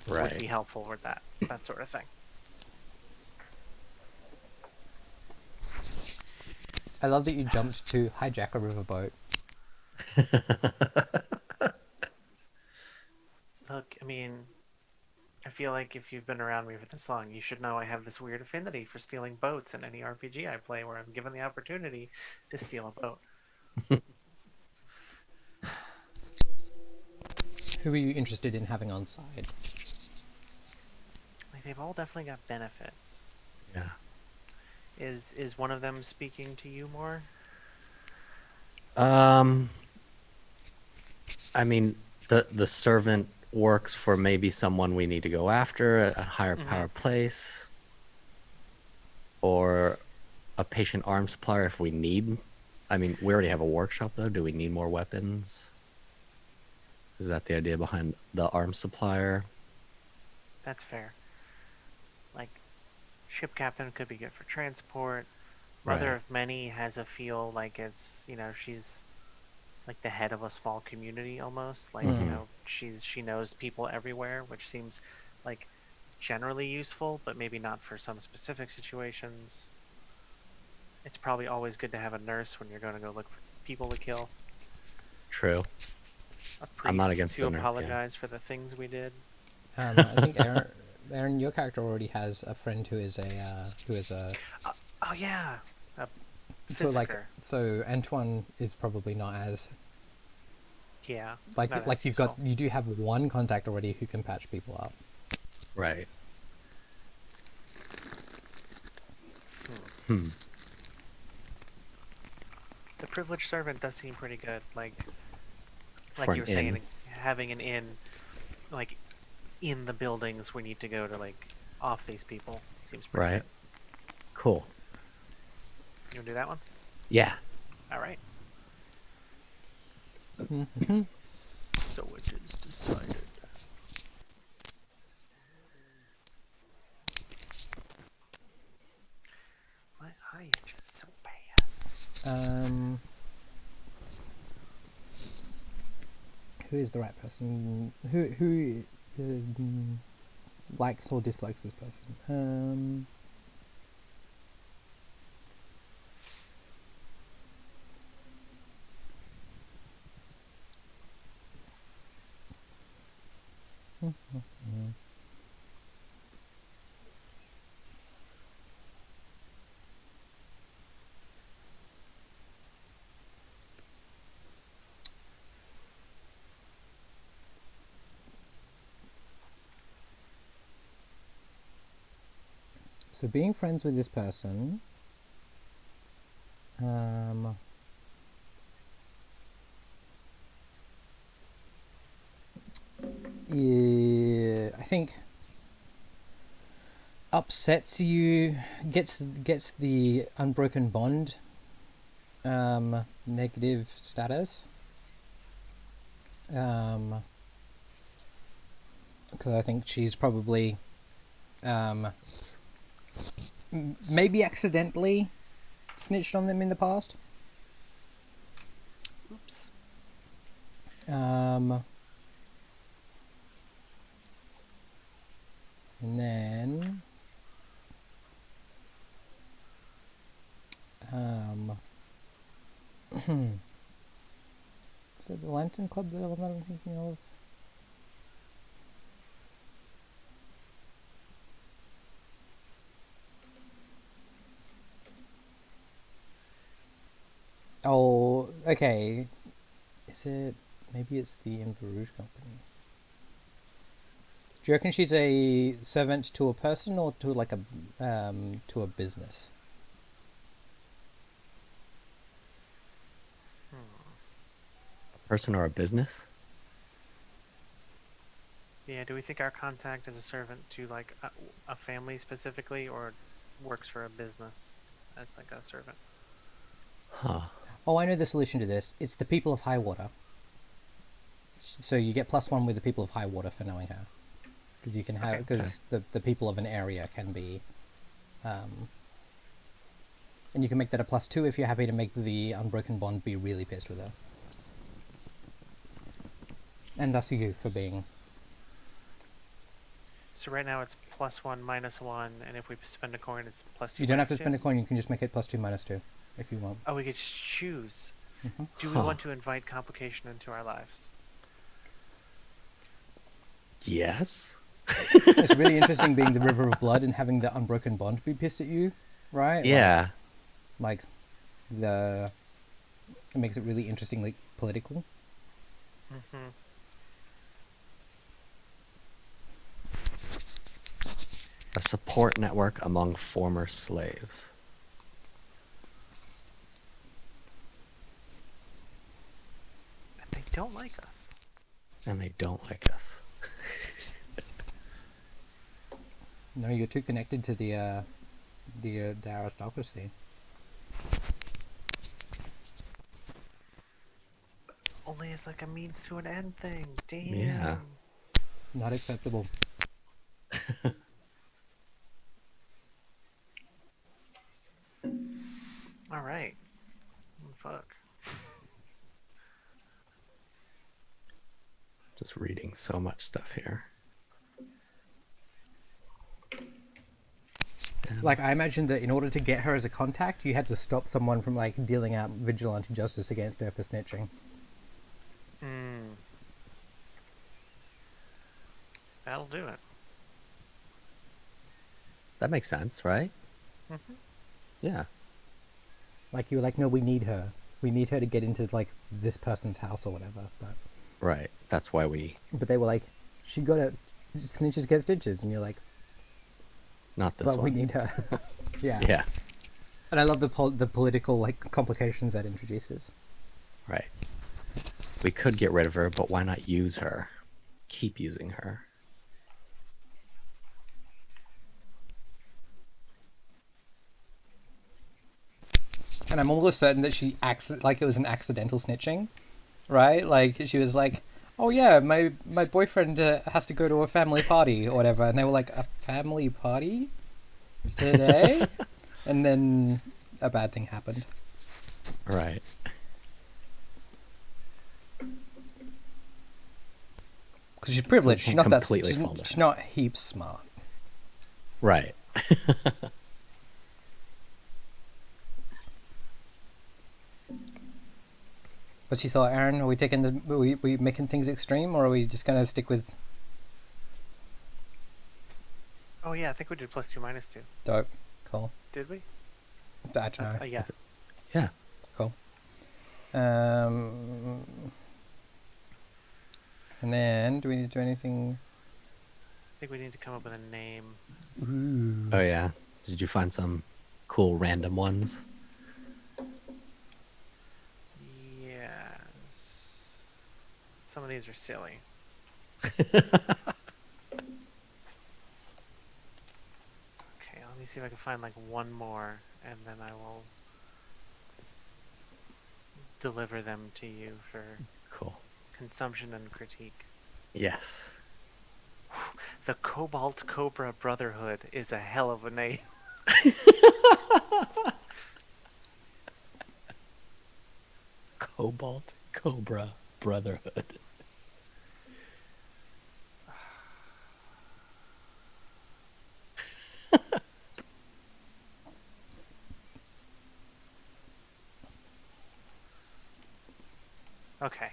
would be helpful with that sort of thing. I love that you jumped to hijack a riverboat. Look, I mean, I feel like if you've been around me for this long, you should know I have this weird affinity for stealing boats in any RPG I play where I'm given the opportunity to steal a boat. Who are you interested in having on side? Like they've all definitely got benefits. Yeah. Is one of them speaking to you more? I mean, the servant works for maybe someone we need to go after at a higher power place, or a patient arms supplier if we need. I mean, we already have a workshop though. Do we need more weapons? Is that the idea behind the arms supplier? That's fair. Like, ship captain could be good for transport. Mother Right. of many has a feel like it's, you know, she's like the head of a small community almost. Like, you know, she knows people everywhere, which seems like generally useful, but maybe not for some specific situations. It's probably always good to have a nurse when you're going to go look for people to kill. True. A I'm not priest against to the nerf. Yeah. apologize for the things we did. I think Aaron, your character already has a friend who is a Oh yeah, a so like physicker. so Antoine is probably not as Yeah, like not like as you useful. do have one contact already who can patch people up. Right. Hmm. The privileged servant does seem pretty good. For Like an you were inn. saying, having an inn, like in the buildings we need to go to, like off these people, seems pretty Right. good. Cool. You wanna do that one? Yeah. All right. Mm-hmm. So it is decided. My eye itches so bad. Who is the right person? Who likes or dislikes this person? So being friends with this person, yeah, I think upsets you, gets the unbroken bond negative status. Because I think she's probably maybe accidentally snitched on them in the past. Oops. And then is it the Lantern Club that I'm thinking of? Oh, okay. Is it? Maybe it's the Inverouge Company. Do you reckon she's a servant to a person or to like to a business? A person or a business? Yeah, do we think our contact is a servant to like a family specifically, or works for a business as like a servant? Huh. Oh, I know the solution to this. It's the people of High Water. So you get +1 with the people of High Water for knowing her, because you can have Okay. because the people of an area can be, and you can make that a +2 if you're happy to make the unbroken bond be really pissed with her. And that's you for being. So right now it's +1 -1, and if we spend a coin, it's +2. You don't have to -2? spend a coin. You can just make it +2 -2 if you want. Oh, we could just choose. Mm-hmm. Do we Huh. want to invite complication into our lives? Yes. It's really interesting being the River of Blood and having the unbroken bond be pissed at you, right? Yeah. Like the it makes it really interestingly political. Mm-hmm. A support network among former slaves. And they don't like us. And they don't like us. No, you're too connected to the aristocracy. Only as like a means to an end thing. Damn. Yeah. Not acceptable. All right. Fuck. Just reading so much stuff here. Like, I imagine that in order to get her as a contact, you had to stop someone from like dealing out vigilante justice against her for snitching. Mm, that'll do it. That makes sense, right? Hmm. Yeah. Like you were like, no, we need her. We need her to get into like this person's house or whatever. Right. That's why we But they were like, she got to snitches get stitches, and you're like, not this but we one. need her. Yeah. Yeah. And I love the political like complications that introduces. Right. We could get rid of her, but why not use her? Keep using her. And I'm almost certain that she like it was an accidental snitching, right? Like she was like, "Oh yeah, my boyfriend has to go to a family party or whatever," and they were like, "A family party today?" And then a bad thing happened Right. because she's privileged. So She's not that. completely fold her. She's not heaps smart. Right. What's your thought, Aaron? Are we taking we making things extreme, or are we just gonna stick with Oh yeah, I think we did +2 -2. dope? Cool. Did we? I don't know. Yeah. Yeah. Cool. And then, do we need to do anything? I think we need to come up with a name. Ooh. Oh yeah. Did you find some cool random ones? Yes. Some of these are silly. Okay, let me see if I can find like one more, and then I will deliver them to you for Cool. consumption and critique. Yes. The Cobalt Cobra Brotherhood is a hell of a name. Cobalt Cobra Brotherhood. Okay.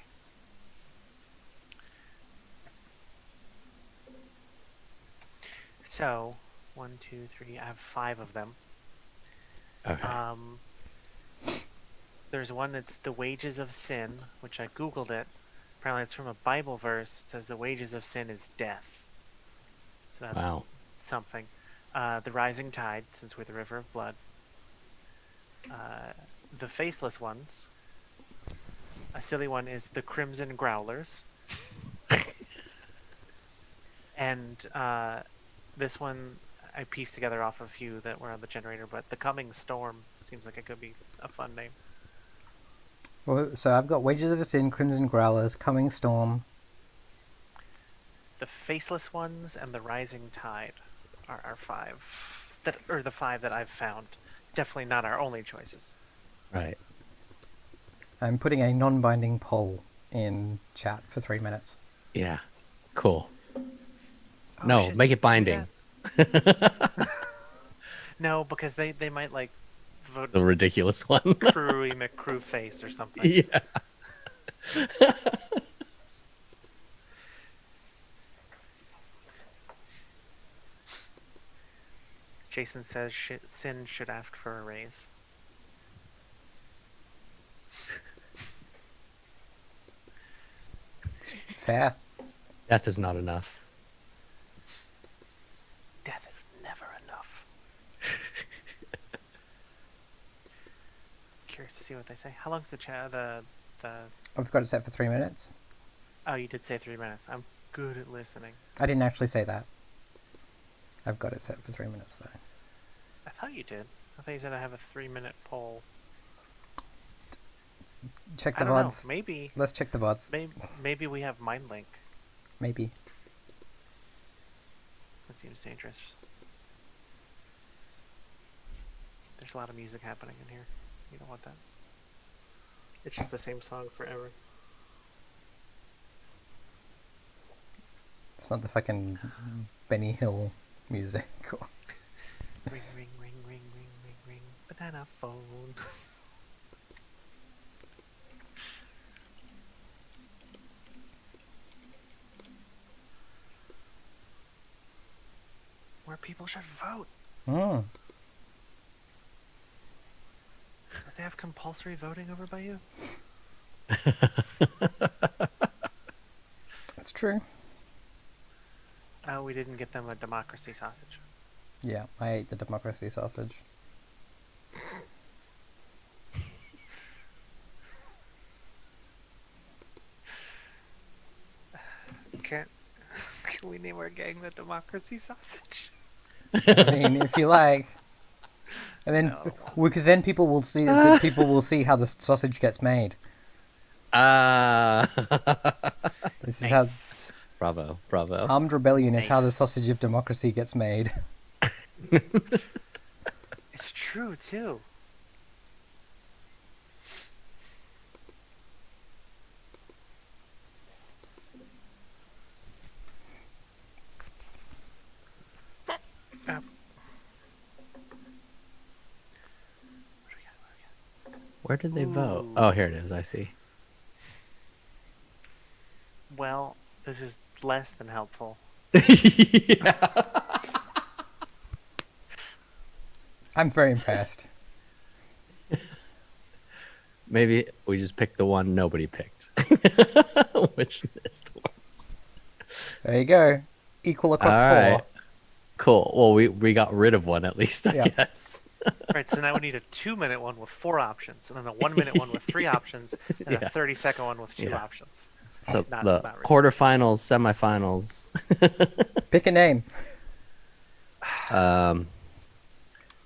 So, 1, 2, 3. I have 5 of them. Okay. There's one that's the wages of sin, which I googled it. Apparently, it's from a Bible verse. It says the wages of sin is death. So that's Wow. something. The rising tide, since we're the river of blood. The faceless ones. A silly one is the crimson growlers. And this one I pieced together off a few that were on the generator, but the coming storm seems like it could be a fun name. Well, so I've got Wages of a Sin, Crimson Growlers, Coming Storm. The faceless ones and the rising tide are our 5 that, or the 5 that I've found. Definitely not our only choices. Right. I'm putting a non-binding poll in chat for 3 minutes. Yeah. Cool. Oh, No, shit, make it do binding. that. No, because they might like vote The ridiculous one. Crewy McCrew face or something. Yeah. Jason says sin should ask for a raise. Fair. Death is not enough. Death is never enough. Curious to see what they say. How long's the chat? The I've got it set for 3 minutes. Oh, you did say 3 minutes. I'm good at listening. I didn't actually say that. I've got it set for 3 minutes though. I thought you did. I thought you said I have a 3-minute poll. Check I the don't know. VODs. Maybe. Let's check the VODs. Maybe we have mind link. Maybe. That seems dangerous. There's a lot of music happening in here. You don't want that. It's just the same song forever. It's not the fucking Benny Hill music. Ring, ring, ring, ring, ring, ring, ring. Banana phone. where people should vote. Mm. Don't they have compulsory voting over by you? That's true. Oh, we didn't get them a democracy sausage. Yeah, I ate the democracy sausage. Can we name our gang the democracy sausage? I mean, if you like. And then, No, because then people will see how the sausage gets made. Ah. This is how nice. Bravo, bravo. armed rebellion is how the Nice. sausage of democracy gets made. It's true too. Where did they vote? Ooh. Oh, here it is. I see. Well, this is less than helpful. Yeah. I'm very impressed. Maybe we just picked the one nobody picked, which is the worst. There you go. Equal across All four. right. Cool. Well, we got rid of one at least, I Yeah. guess. Right, so now we need a 2-minute one with 4 options, and then a 1-minute one with 3 options, and Yeah. a 30-second one with 2 Yeah. options. So Not the really. quarterfinals, semifinals. Pick a name.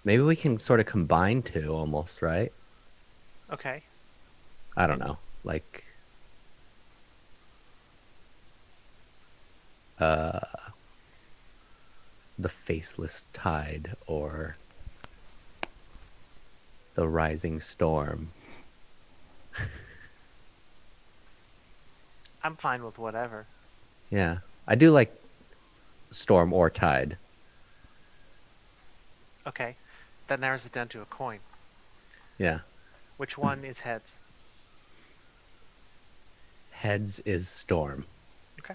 Maybe we can sort of combine two almost, right? Okay. I don't know. Like the faceless tide or the rising storm. I'm fine with whatever. Yeah. I do like storm or tide. Okay. That narrows it down to a coin. Yeah. Which one is heads? Heads is storm. Okay.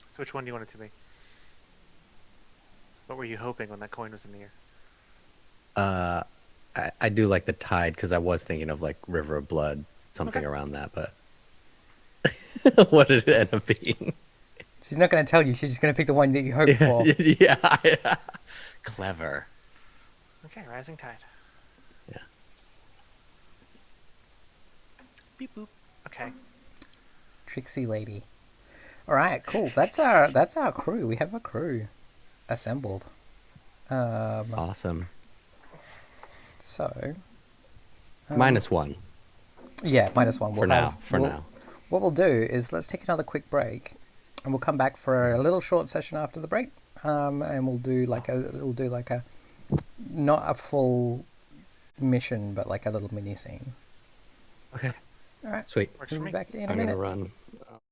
So which one do you want it to be? What were you hoping when that coin was in the air? I do like the tide because I was thinking of like River of Blood, something Okay. around that, but what did it end up being? She's not going to tell you. She's just going to pick the one that you hoped for. Yeah. Clever. Okay, rising tide. Yeah. Beep boop. Okay. Trixie lady. All right, cool. That's our crew. We have a crew assembled. Awesome. So. -1 Yeah, -1. for now. Now. What we'll do is let's take another quick break, and we'll come back for a little short session after the break. And we'll do like a not a full mission, but like a little mini scene. Okay. All right. Sweet. Works We'll for be me. back in a I'm gonna minute. run